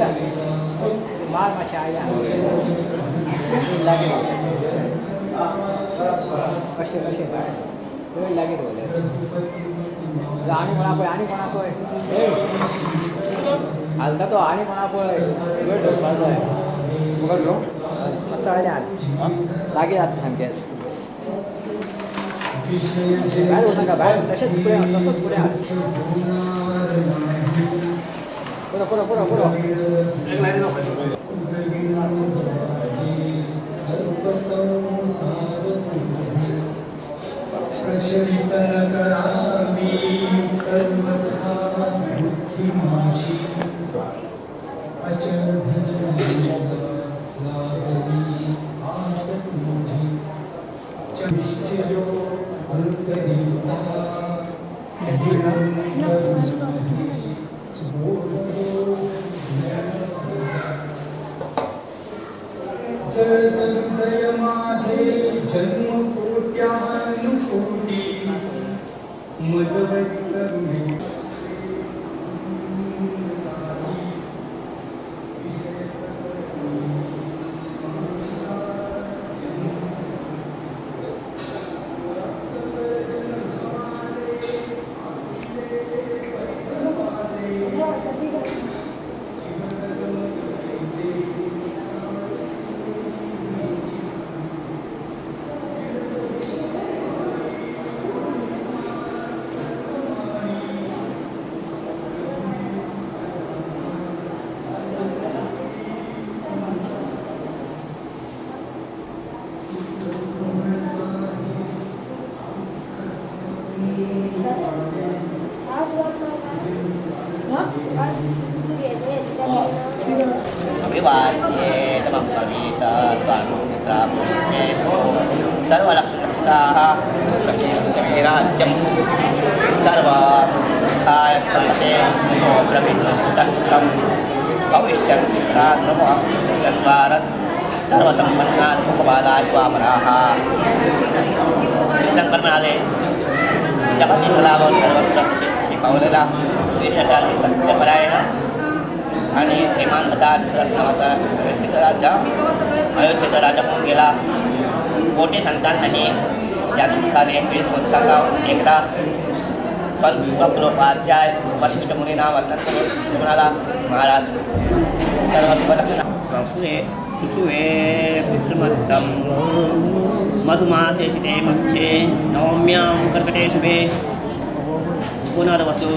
माल मचाया लगे कसे कसे काय लगे रोले आणि कोणाको हलका तो आणि कोणाको वेळ ढोकळा आहे मग लो चढले आले लागे जात थांबते बाहेर होता का बाहेर तसंच पुढे आले पुढं अभिवाद्ये तमं पविता स्वामित्रा पुण्येषु सर्वलक्षणक्षिताः समीराज्यं सर्वकायप्रमते ब्रह्मितस्तं भविष्यन्ति सहस्रमः चत्वारः सर्वसम्पन्नात् मुखपालाय वामराः श्रीशंकर म्हणाले जगती कलावर सर्वत्र प्रसिद्ध पावलेला वीरशाली सत्यपरायण आणि श्रीमान असा दशरथ नावाचा व्यक्तीचा राजा अयोध्येचा राजा होऊन गेला. मोठे संतांनाही या दुःखाने पीडित होत सांगा. एकदा स्वल्पोपाध्याय वशिष्ठ मुनींना वर्णन करून म्हणाला, महाराज सर्व शुभलक्षण सुषुवे पितृमत्तं मधुमासे शिते मध्ये नवम्यां कर्कटे शुभे पुनर्वसु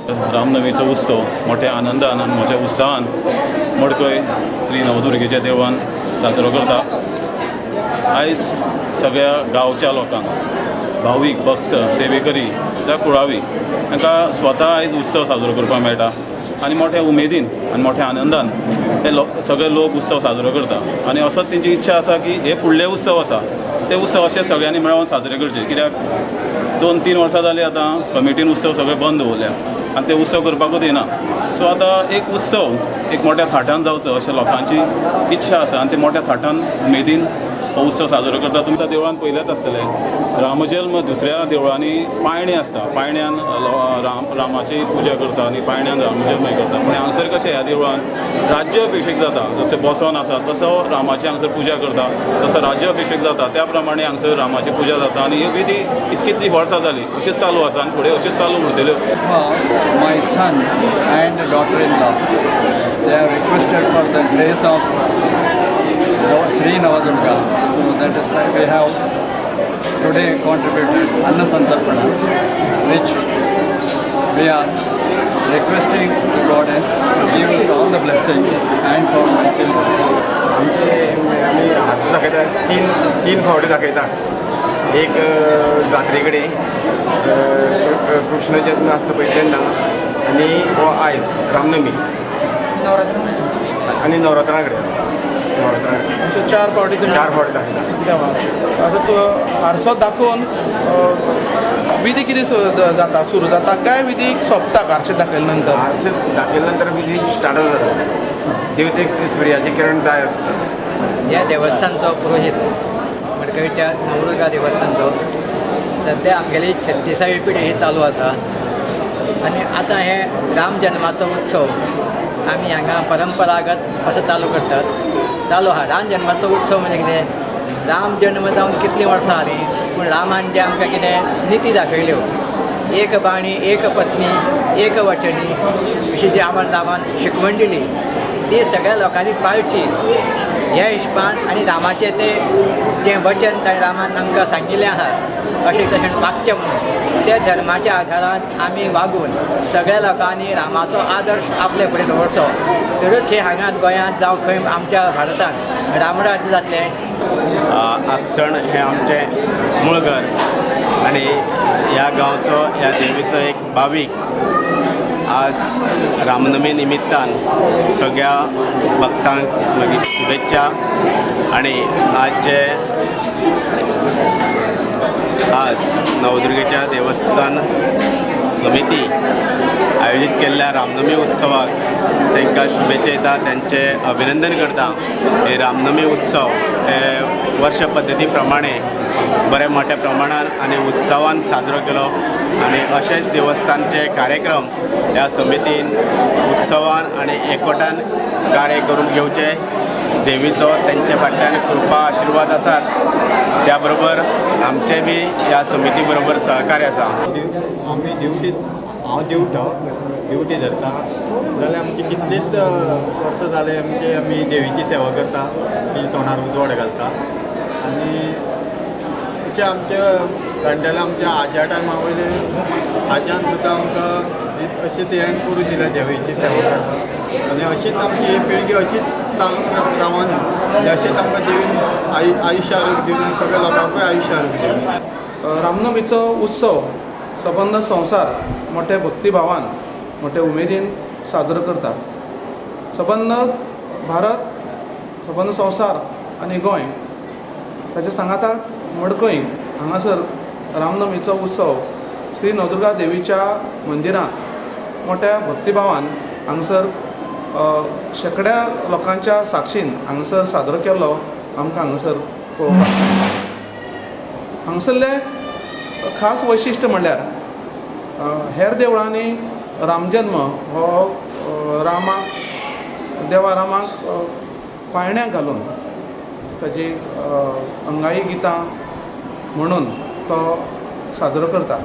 रामनमीचो उत्सव मोठ्या आनंदान आनी मोठ्या उत्साहान मडकय श्री नवदुर्गेच्या देवळान साजरो करता. आयज सगळ्या गांवच्या लोकांक भावीक भक्त सेवेकरी जावं कुळावी हांकां स्वता आयज उत्सव साजरो करपाक मेळटा आनी मोठ्या उमेदीन आनी मोठ्या आनंदान हे सगळे लोक उत्सव साजरो करता. आनी असोच तेंची इच्छा आसा की हे फुडले उत्सव आसा ते उत्सव अशें सगळ्यांनी मेळोन साजरे करचे. कित्याक 2-3 वर्सां जालीं आतां कमिटीन उत्सव सगळे बंद दवरल्या आनी ते उत्सव करपाकूच येना. सो आतां एक उत्सव एक मोठ्या थाटान जावचो अशें लोकांची इच्छा आसा आनी ते मोठ्या थाटान उमेदीन हो उत्सव साजरो करता. तुमकां देवळान पयलेंच आसतलें रामजल्म दुसऱ्या देवळांनी पायणी आसता, पायण्यान रामाची पुजा करता आनी पायण्यान रामजल्म करता. पूण हांगसर कशें ह्या देवळान राज्याभिशेक जाता. जसं बसोन आसा तसो रामाची हांगसर पुजा करता, तसो राज्याभिशेक जाता त्या प्रमाणे हांगसर रामाची पुजा जाता आनी ही विधी कितलीं वर्सां जालीं अशीच चालू आसा आनी फुडें अशीच चालू उरतल्यो. My son and daughter-in-law, they have requested for the grace of Sri Navadurga. So that is why we have today contributed Anna Santarpana, which we are requesting the goddess to give us all the blessings and for my children. आम्ही हात दाखयता तीन फावटी दाखयता. एक जात्रे कडेन कृष्ण जन्म आसता पळय तेन्ना आनी हो आयज रामनमी आनी नवरात्रां कडेन. अशे 4 फावटी दाखयता. आतां तूं हारसो दाखोवन विधी कितें जाता सुरू जाता काय विधी सोंपता हारशें दाखयले नंतर? हारशें दाखयले नंतर विधी स्टार्ट जाता. देवतेक सुर्याचें किरण जाय आसता. ह्या देवस्थानचो पुरोहीत मडकयच्या नवदुर्गा देवस्थानचो सध्या आमगेली 36वी पिढी ही चालू आसा आनी आतां हे राम जन्माचो उत्सव आमी हांगा परंपरागत असो चालू करतात. चालू आहा राम जन्माचो उत्सव म्हणजे कितें, राम जन्म जावन कितलीं वर्सां जालीं पूण रामान जे आमकां कितें निती दाखयल्यो, एक बाणी एक पत्नी एक वचनी अशी जी आम्हाला रामान शिकवण दिली ती सगळ्या लोकांनी पाळची ह्या हिशपान आनी रामाचें तें जें वचन ताणें रामान आमकां सांगिल्लें आहा अशें तशें वागचें म्हणून त्या धर्माच्या आधारान आमी वागून सगळ्या लोकांनी रामाचो आदर्श आपले फुडें दवरचो. तरच हे हांगा गोंयांत जावं खंय आमच्या भारतांत रामराज्य जातलें. आक्षण हे आमचें मूळ घर आनी ह्या गांवचो ह्या देवीचो एक भावीक आज रामनमी निमित्तान सगळ्या भक्तांक मागीर शुभेच्छा. आनी आज नवदुर्गेच्या देवस्थान समिती आयोजीत केल्ल्या रामनमी उत्सवाक तांकां शुभेच्छा दिता, तांचें अभिनंदन करता. हे रामनमी उत्सव हे वर्ष पद्दती प्रमाणे बऱ्या मोठ्या प्रमाणान आनी उत्सवान साजरो केलो आनी अशेंच देवस्थानचे कार्यक्रम ह्या समितीन उत्सवान आनी एकवटान कार्य करून घेवचे. देवीचो तेंचे फाटल्यान कृपा आशिर्वाद आसात. त्या बरोबर आमचे बी ह्या समिती बरोबर सहकार्य आसा. आमी हांव ड्युटी धरता जाल्यार आमची कितलींच वर्सां जाले आमी देवीची सेवा करता, ती तोंडार उजवाड घालता आनी अशें आमचे जाण्टेल्या आमच्या आज्या टायमा वयले आज्यान सुद्दां आमकां अशें हें करून दिलें देवीची सेवा करता आनी अशीच आमची पिळगी अशीच चालून रावन अशेंच आमकां देवीन आयुश्य आरोग्य दिवन सगळ्या लोकांकूय आयुश्य आरोग्य दिवन. रामनमीचो उत्सव सबंद संवसार मोठ्या भक्तिभावान मोठ्या उमेदीन साजरो करता. सबंद भारत, सबंद संवसार आनी गोंय ताच्या सांगाताच मडकय हांगासर रामनमीचो उत्सव श्री नवदुर्गा देवीच्या मंदिरांत मोठ्या भक्तिभावान हांगसर शेकड्या लोकांच्या साक्षीन हांगसर साजरो केल्लो आमकां हांगसर पळोवपाक. हांगसरलें खास वैशिश्ट्य म्हणल्यार हेर देवळांनी रामजल्म हो देवा रामाक पायण्याक घालून ताजी अंगाई गितां म्हणून तो साजरो करता.